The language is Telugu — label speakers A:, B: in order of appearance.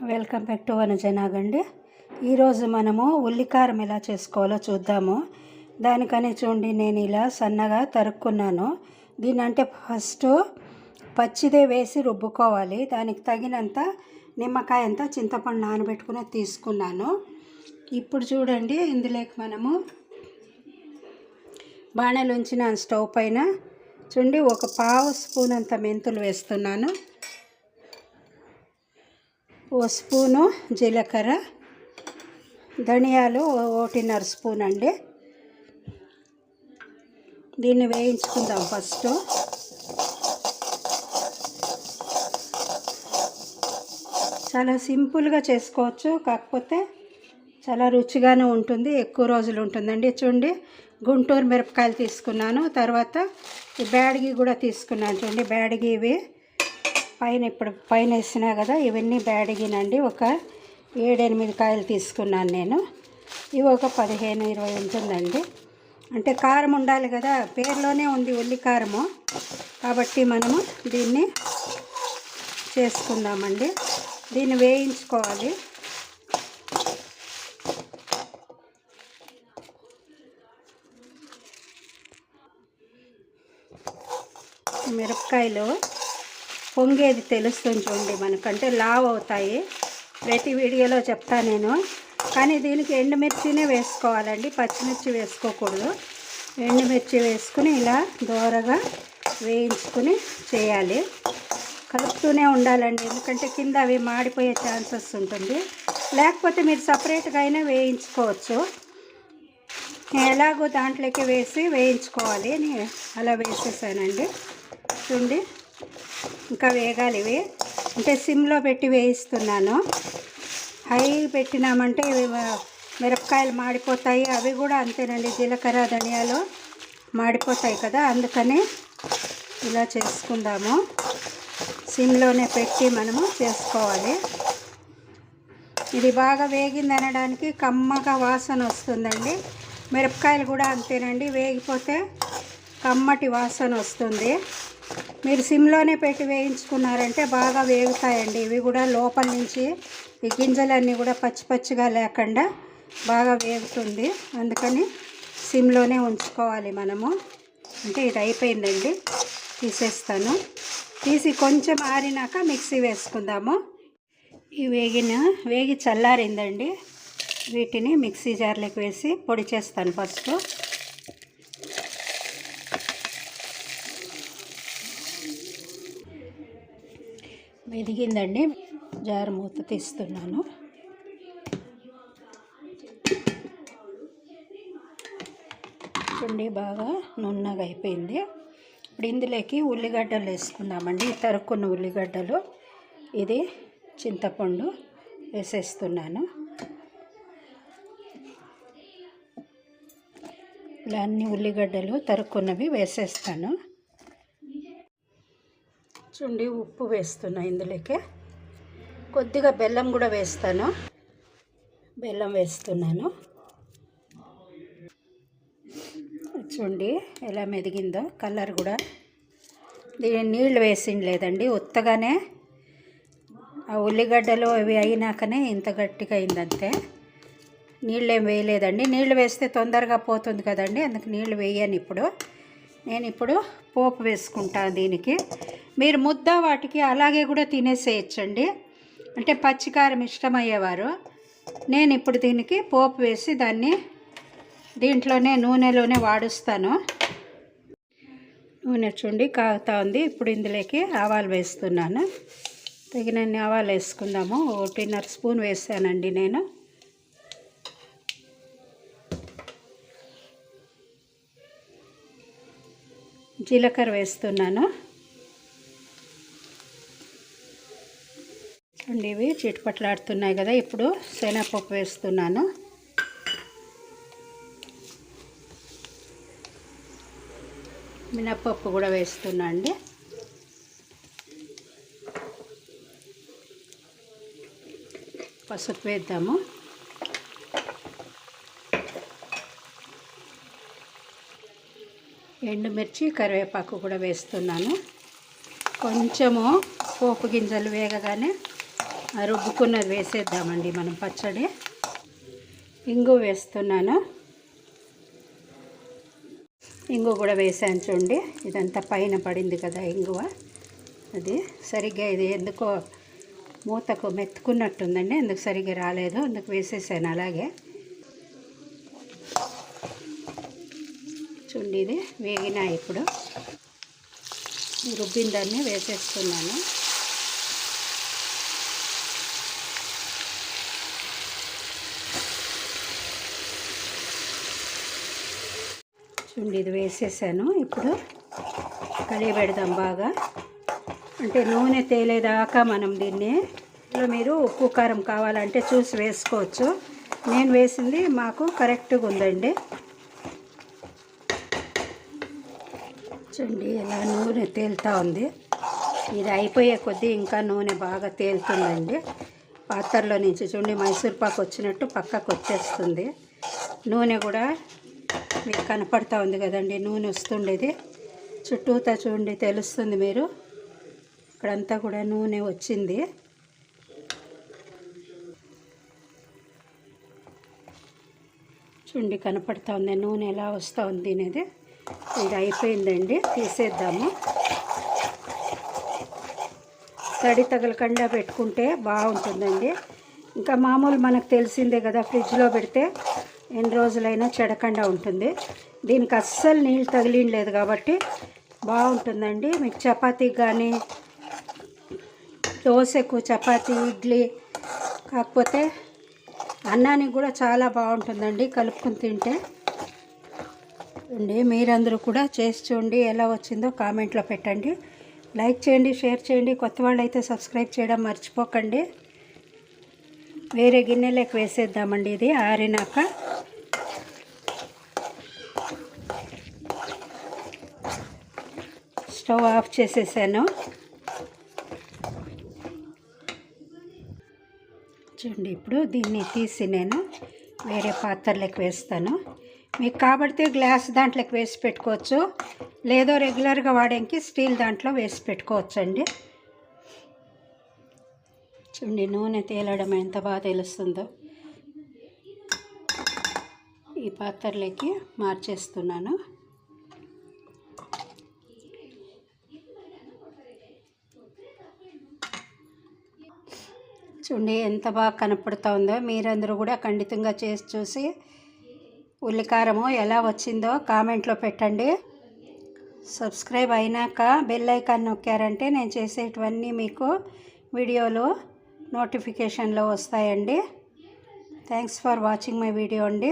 A: Welcome back to వనజనాగండి. ఈరోజు మనము ఉల్లికారం ఎలా చేసుకోవాలో చూద్దాము. దానికని చూడండి, నేను ఇలా సన్నగా తరుక్కున్నాను. దీన్ని అంటే ఫస్ట్ పచ్చిదే వేసి రుబ్బుకోవాలి. దానికి తగినంత నిమ్మకాయ అంతా చింతపండు నానబెట్టుకుని తీసుకున్నాను. ఇప్పుడు చూడండి, ఇందులోకి మనము బాణలు ఉంచిన స్టవ్ పైన చూడండి, ఒక పావు స్పూన్ అంత మెంతులు వేస్తున్నాను. ఓ స్పూను జీలకర్ర, ధనియాలు 1.5 స్పూన్ అండి. దీన్ని వేయించుకుందాం ఫస్ట్. చాలా సింపుల్గా చేసుకోవచ్చు, కాకపోతే చాలా రుచిగానే ఉంటుంది, ఎక్కువ రోజులు ఉంటుందండి. చూడండి, గుంటూరు మిరపకాయలు తీసుకున్నాను. తర్వాత ఈ బ్యాడిగి కూడా తీసుకున్నాను. చూడండి, బ్యాడిగి ఇవి ఇప్పుడు పైన వేసినా కదా, ఇవన్నీ బ్యాడిగినండి. ఒక 7-8 కాయలు తీసుకున్నాను నేను. ఇవి ఒక 15-20 ఉంటుందండి. అంటే కారం ఉండాలి కదా, పేరులోనే ఉంది ఉల్లి కారము, కాబట్టి మనము దీన్ని చేసుకుందామండి. దీన్ని వేయించుకోవాలి. మిరపకాయలు పొంగేది తెలుస్తుంది చూడండి, మనకంటే లావ్ అవుతాయి. ప్రతి వీడియోలో చెప్తా నేను. కానీ దీనికి ఎండుమిర్చినే వేసుకోవాలండి, పచ్చిమిర్చి వేసుకోకూడదు. ఎండుమిర్చి వేసుకుని ఇలా దోరగా వేయించుకుని చేయాలి. కలుపుతూనే ఉండాలండి, ఎందుకంటే కింద అవి మాడిపోయే ఛాన్సెస్ ఉంటుంది. లేకపోతే మీరు సపరేట్గా అయినా వేయించుకోవచ్చు. ఎలాగో దాంట్లోకి వేసి వేయించుకోవాలి. అలా వేసేసానండి. చూడండి, ఇంకా వేగాలి ఇవి. అంటే సిమ్లో పెట్టి వేయిస్తున్నాను. హై పెట్టినామంటే ఇవి మిరపకాయలు మాడిపోతాయి. అవి కూడా అంతేనండి, జీలకర్ర ధనియాలు మాడిపోతాయి కదా, అందుకని ఇలా చేసుకుందాము. సిమ్లోనే పెట్టి మనము చేసుకోవాలి. ఇది బాగా వేగింది అనడానికి కమ్మగా వాసన వస్తుందండి. మిరపకాయలు కూడా అంతేనండి, వేగిపోతే కమ్మటి వాసన వస్తుంది. మీరు సిమ్లోనే పెట్టి వేయించుకున్నారంటే బాగా వేగుతాయండి. ఇవి కూడా లోపల నుంచి ఈ గింజలన్నీ కూడా పచ్చి పచ్చిగా లేకుండా బాగా వేగుతుంది. అందుకని సిమ్లోనే ఉంచుకోవాలి మనము. అంటే ఇది అయిపోయిందండి, తీసేస్తాను. తీసి కొంచెం ఆరినాక మిక్సీ వేసుకుందాము. ఈ వేగి చల్లారిందండి. వీటిని మిక్సీ జార్లోకి వేసి పొడి చేస్తాను ఫస్ట్. వెదిగిందండి, జారు మూత తీస్తున్నాను. చూడండి, బాగా నున్నగా అయిపోయింది. ఇప్పుడు ఇందులోకి ఉల్లిగడ్డలు వేసుకుందామండి. తరుక్కున్న ఉల్లిగడ్డలు, ఇది చింతపండు వేసేస్తున్నాను. ఇలా అన్ని ఉల్లిగడ్డలు తరుక్కున్నవి వేసేస్తాను. చూడండి, ఉప్పు వేస్తున్నా. ఇందులోకి కొద్దిగా బెల్లం కూడా వేస్తాను. బెల్లం వేస్తున్నాను. చూడండి ఎలా మెదిగిందో, కలర్ కూడా. దీని నీళ్ళు వేసింది లేదండి, ఉత్తగానే ఆ ఉల్లిగడ్డలు అవి అయినాకనే ఇంత గట్టిగా అయిందంతే. నీళ్ళు ఏం వేయలేదండి. నీళ్ళు వేస్తే తొందరగా పోతుంది కదండి, అందుకు నీళ్ళు వేయను. నేను ఇప్పుడు పోపు వేసుకుంటాను దీనికి. మీరు ముద్ద వాటికి అలాగే కూడా తినేసేయచ్చండి, అంటే పచ్చికారం ఇష్టమయ్యేవారు. నేను ఇప్పుడు దీనికి పోపు వేసి దాన్ని దీంట్లోనే నూనెలోనే వాడుస్తాను. నూనె చూడండి కాగుతూ ఉంది. ఇప్పుడు ఇందులోకి ఆవాలు వేస్తున్నాను. తగినన్ని ఆవాలు వేసుకుందాము. 1.5 స్పూన్ వేసానండి నేను. జీలకర్ర వేస్తున్నాను. చూడండి, ఇవి చిటపట్లాడుతున్నాయి కదా. ఇప్పుడు శనగపప్పు వేస్తున్నాను. మినప్పప్పు కూడా వేస్తున్నా అండి. పసుపు వేద్దాము. ఎండుమిర్చి, కరివేపాకు కూడా వేస్తున్నాను. కొంచెము పోపు గింజలు వేగగానే ఆ రుబ్బుకున్నది వేసేద్దామండి మనం పచ్చడి. ఇంగు వేస్తున్నాను. ఇంగు కూడా వేసాను చూడండి. ఇదంతా పైన పడింది కదా ఇంగువ, అది సరిగ్గా ఇది ఎందుకో మూతకు మెత్తుకున్నట్టుందండి, అందుకు సరిగ్గా రాలేదు, అందుకు వేసేసాను అలాగే. చూడండి ఇది వేగినా. ఇప్పుడు రుబ్బిన దాన్ని వేసేస్తున్నాను. చూడండి ఇది వేసేసాను. ఇప్పుడు కలిగి పెడదాం బాగా. అంటే నూనె తేలేదాకా మనం దీన్ని, మీరు ఉప్పు కారం కావాలంటే చూసి వేసుకోవచ్చు. నేను వేసింది మాకు కరెక్ట్గా ఉందండి. చూడండి ఇలా నూనె తేలుతూ ఉంది. ఇది అయిపోయే కొద్దీ ఇంకా నూనె బాగా తేలుతుందండి పాత్రలో నుంచి. చూడండి మైసూర్ పాకు వచ్చినట్టు పక్కకు వచ్చేస్తుంది. నూనె కూడా మీకు కనపడతా ఉంది కదండి, నూనె వస్తుండేది చుట్టూతా. చూడండి తెలుస్తుంది మీరు, ఇక్కడంతా కూడా నూనె వచ్చింది. చూడండి కనపడతా ఉంది నూనె ఎలా వస్తూ ఉంది అనేది. ఇది అయిపోయిందండి, తీసేద్దాము. తడి తగలకుండా పెట్టుకుంటే బాగుంటుందండి. ఇంకా మామూలు మనకు తెలిసిందే కదా, ఫ్రిడ్జ్లో పెడితే ఎన్ని రోజులైనా చెడకుండా ఉంటుంది. దీనికి అస్సలు నీళ్ళు తగిలిండలేదు కాబట్టి బాగుంటుందండి. మీకు చపాతీకి కానీ, దోశకు, చపాతీ, ఇడ్లీ, కాకపోతే అన్నానికి కూడా చాలా బాగుంటుందండి కలుపుకొని తింటే. మీరందరూ కూడా చేసి చూడండి, ఎలా వచ్చిందో కామెంట్లో పెట్టండి. లైక్ చేయండి, షేర్ చేయండి. కొత్త వాళ్ళు అయితే సబ్స్క్రైబ్ చేయడం మర్చిపోకండి. వేరే గిన్నెలోకి వేసేద్దామండి. ఇది ఆరినాక స్టవ్ ఆఫ్ చేసేసాను. చూడండి ఇప్పుడు దీన్ని తీసి నేను వేరే పాత్రలోకి వేస్తాను. మీకు కాబట్టి గ్లాస్ దాంట్లోకి వేసి పెట్టుకోవచ్చు, లేదో రెగ్యులర్గా వాడేకి స్టీల్ దాంట్లో వేసి పెట్టుకోవచ్చండి. చూడండి నూనె తేలడం ఎంత బాగా తెలుస్తుందో. ఈ పాత్రలోకి మార్చేస్తున్నాను. చూడండి ఎంత బాగా కనపడుతూ ఉందో. మీరందరూ కూడా ఖండితంగా చేసి చూసి ఉల్లికారము ఎలా వచ్చిందో కామెంట్లో పెట్టండి. సబ్స్క్రైబ్ అయినాక బెల్ ఐకాన్ నొక్కారంటే నేను చేసేటివన్నీ మీకు వీడియోలో నోటిఫికేషన్లో వస్తాయండి. Thanks for watching my video అండి.